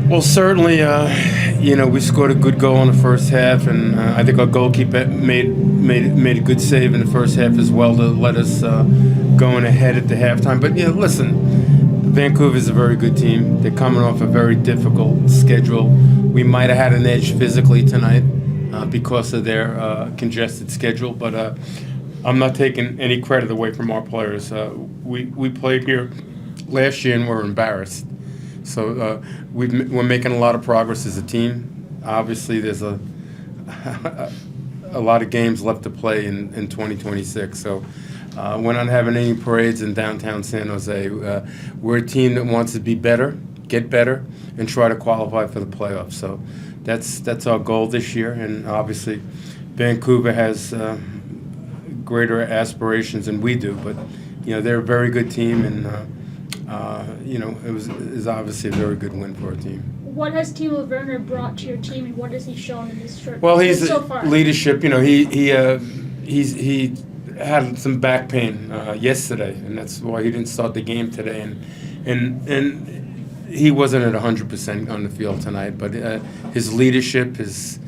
Well, certainly, we scored a good goal in the first half, and I think our goalkeeper made a good save in the first half as well to let us going ahead at the halftime. But yeah, listen, Vancouver is a very good team. They're coming off a very difficult schedule. We might have had an edge physically tonight because of their congested schedule, but I'm not taking any credit away from our players. We played here last year and we're embarrassed. So we're making a lot of progress as a team. Obviously, there's a lot of games left to play in 2026. So we're not having any parades in downtown San Jose. We're a team that wants to be better, get better, and try to qualify for the playoffs. So that's our goal this year. And obviously, Vancouver has greater aspirations than we do. But they're a very good team, and it was obviously a very good win for our team. What has Timo Werner brought to your team, and what has he shown in this short Well, he's so far? Leadership. He had some back pain yesterday, and that's why he didn't start the game today. And he wasn't at 100% on the field tonight. But his leadership, his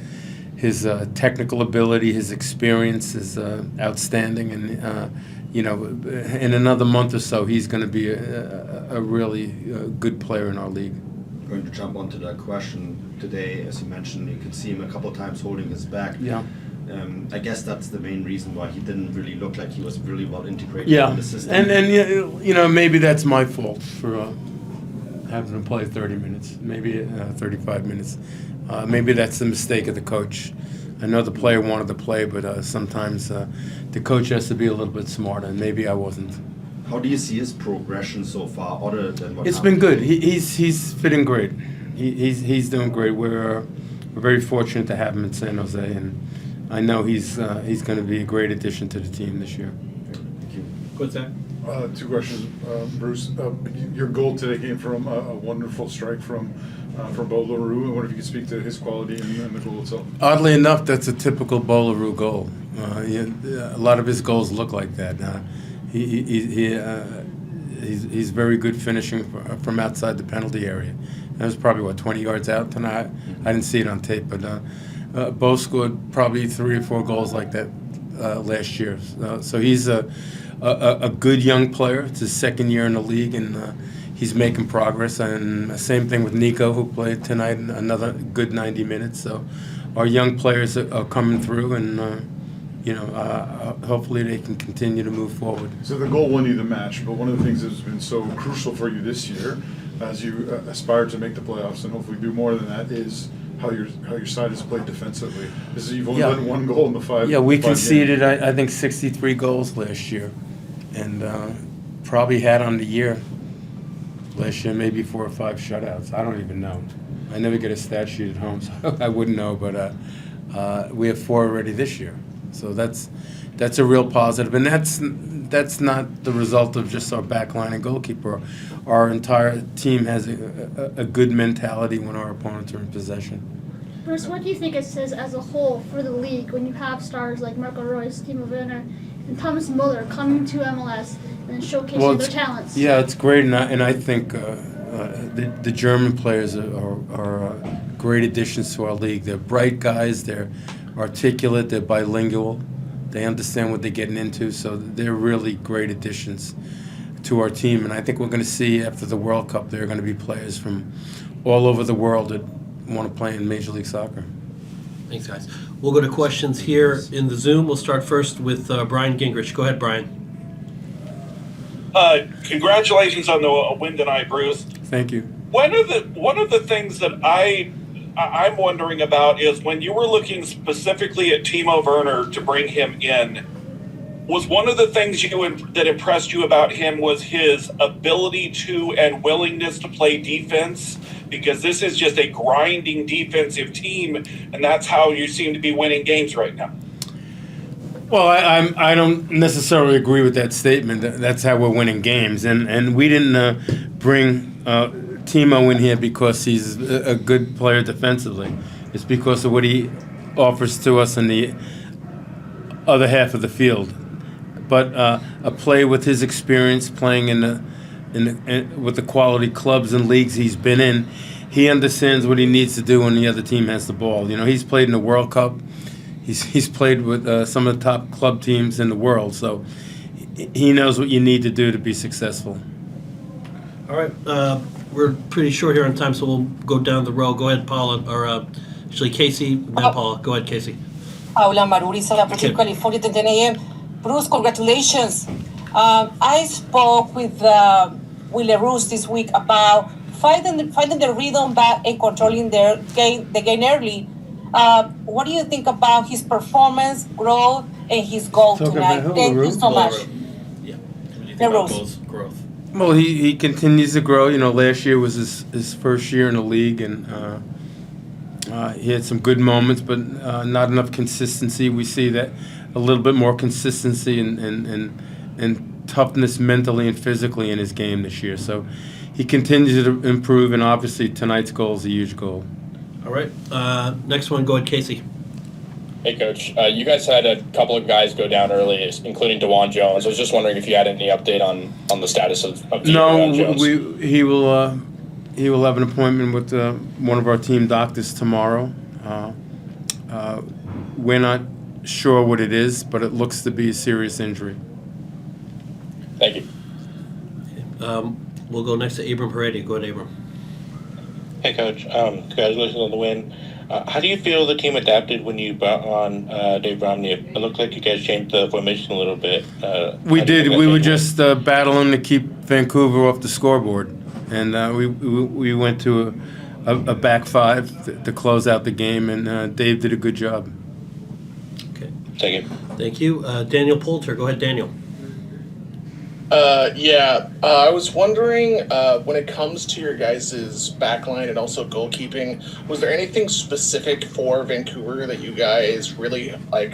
technical ability, his experience is outstanding, and in another month or so, he's going to be a really good player in our league. Going to jump onto that question today, as you mentioned, you could see him a couple of times holding his back. Yeah. I guess that's the main reason why he didn't really look like he was really well integrated in the system. And maybe that's my fault for having him play 30 minutes, maybe 35 minutes. Maybe that's the mistake of the coach. I know the player wanted to play, but sometimes the coach has to be a little bit smarter, and maybe I wasn't. How do you see his progression so far, other than what? It's been good. He's fitting great. He's doing great. We're very fortunate to have him in San Jose, and I know he's going to be a great addition to the team this year. Thank you. What's that? Two questions, Bruce. Your goal today came from a wonderful strike from Bo LaRue. I wonder if you could speak to his quality and the goal itself. Oddly enough, that's a typical Bo LaRue goal. A lot of his goals look like that. He's very good finishing from outside the penalty area. That was probably 20 yards out tonight. I didn't see it on tape, but Bo scored probably 3 or 4 goals like that last year. So he's a good young player. It's his second year in the league, and he's making progress. And same thing with Nico, who played tonight, another good 90 minutes. So our young players are coming through, and hopefully they can continue to move forward. So the goal won you the match, but one of the things that's been so crucial for you this year, as you aspire to make the playoffs and hopefully do more than that, is how your side has played defensively. You've only let 1 goal in the 5. Yeah, we 5 conceded, games. I think, 63 goals last year, and probably had on the year last year maybe 4 or 5 shutouts. I don't even know. I never get a stat sheet at home, so I wouldn't know. But we have 4 already this year, so that's a real positive, and that's not the result of just our backline and goalkeeper. Our entire team has a good mentality when our opponents are in possession. Bruce, what do you think it says as a whole for the league when you have stars like Marco Reus, Timo Werner, and Thomas Muller coming to MLS and showcasing their talents? Yeah, it's great, and I think the German players are great additions to our league. They're bright guys. They're articulate. They're bilingual. They understand what they're getting into, so they're really great additions to our team. And I think we're going to see after the World Cup, there are going to be players from all over the world that want to play in Major League Soccer. Thanks, guys. We'll go to questions here in the Zoom. We'll start first with Brian Gingrich. Go ahead, Brian. Congratulations on the win tonight, Bruce. Thank you. One of the things that I'm wondering about is when you were looking specifically at Timo Werner to bring him in, was one of the things that impressed you about him was his ability to and willingness to play defense? Because this is just a grinding defensive team, and that's how you seem to be winning games right now. Well, I don't necessarily agree with that statement. That's how we're winning games, and we didn't bring Timo in here because he's a good player defensively. It's because of what he offers to us in the other half of the field. But a player with his experience playing with the quality clubs and leagues he's been in, he understands what he needs to do when the other team has the ball. You know, he's played in the World Cup. He's played with some of the top club teams in the world, so he knows what you need to do to be successful. All right, we're pretty short here on time, so we'll go down the row. Go ahead, Paula, or actually Casey, then Paula. Go ahead, Casey. Paula Maruri, San Francisco, California, 10 a.m. Bruce, congratulations. I spoke with Wille Roos this week about finding the rhythm back and controlling the game early. What do you think about his performance, growth, and his goal Talking tonight? about who, Thank you LaRue? so much. Yeah. What do you think The about Rose. Bo's growth? Well, he continues to grow. You know, last year was his first year in the league, and he had some good moments, but not enough consistency. We see that a little bit more consistency and toughness mentally and physically in his game this year. So he continues to improve, and obviously tonight's goal is a huge goal. All right, next one, go ahead, Casey. Hey, Coach. You guys had a couple of guys go down early, including DeJuan Jones. I was just wondering if you had any update on the status of No, Jones. he will have an appointment with one of our team doctors tomorrow. We're not sure what it is, but it looks to be a serious injury. Thank you. We'll go next to Abram Heredia. Go ahead, Abram. Hey, Coach. Congratulations on the win. How do you feel the team adapted when you brought on Dave Romney? It looked like you guys changed the formation a little bit. We did. We were just battling to keep Vancouver off the scoreboard, and we went to a back five to close out the game, and Dave did a good job. Okay. Thank you. Thank you. Daniel Poulter. Go ahead, Daniel. I was wondering, when it comes to your guys' backline and also goalkeeping, was there anything specific for Vancouver that you guys really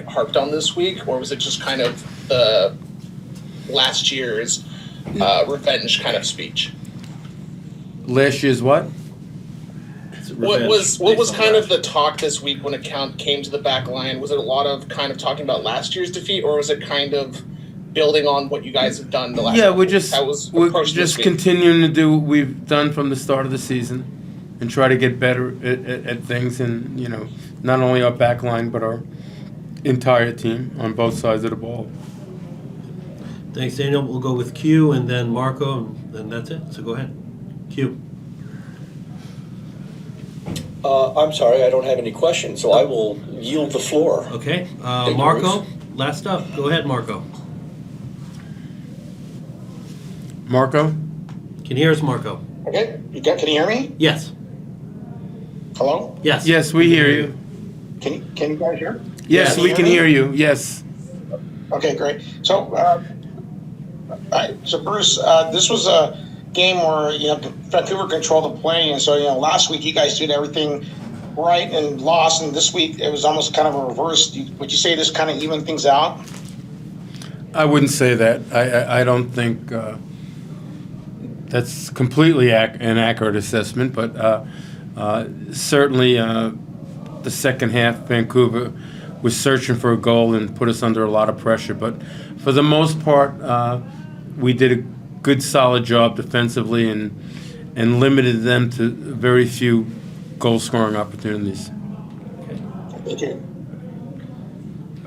harped on this week, or was it just kind of last year's revenge kind of speech? Last year's what? What was kind of the talk this week when it came to the back line? Was it a lot of kind of talking about last year's defeat, or was it kind of building on what you guys have done the last? Yeah, we're approach just this week? continuing to do what we've done from the start of the season, and try to get better at things. And not only our back line, but our entire team on both sides of the ball. Thanks, Daniel. We'll go with Q and then Marco, and then that's it. So go ahead. Q. I'm sorry, I don't have any questions, so I will yield the floor. Okay. Thank you, Marco, Bruce. last up. Go ahead, Marco. Marco? Can you hear us, Marco? Okay, can you hear me? Yes. Hello? Yes. Yes, we hear you. Can you guys hear? Yes, we can hear you. Yes. Okay, great. So, Bruce, this was a game where Vancouver controlled the play, and so last week you guys did everything right and lost, and this week it was almost kind of a reverse. Would you say this kind of evened things out? I wouldn't say that. I don't think that's completely an accurate assessment, but certainly the second half, Vancouver was searching for a goal and put us under a lot of pressure. But for the most part, we did a good, solid job defensively and limited them to very few goal-scoring opportunities. Thank you.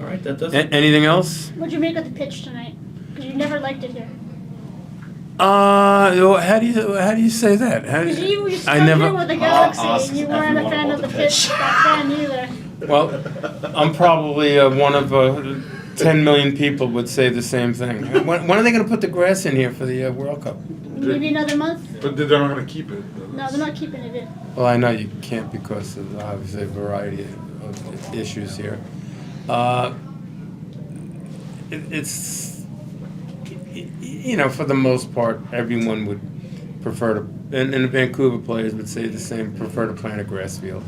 All right, that does it. Anything else? What'd you make of the pitch tonight? Because you never liked it here. How do you say that? Because you were here with the Galaxy, and you weren't a fan of the pitch back then either. Well, I'm probably one of 10 million people would say the same thing. When are they going to put the grass in here for the World Cup? Maybe another month? But they're not going to keep it. No, they're not keeping it in. Well, I know you can't because of obviously a variety of issues here. It's for the most part, everyone would prefer to, and the Vancouver players would say the same, prefer to play on a grass field.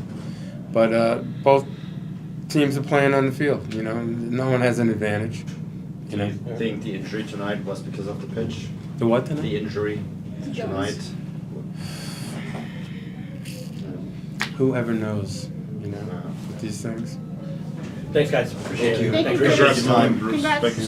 But both teams are playing on the field. No one has an advantage. Do you think the injury tonight was because of the pitch? The what tonight? The injury tonight. Whoever knows, with these things. Thanks, guys. Appreciate it. Thank you. Congrats, Bruce. Congrats. Thank you.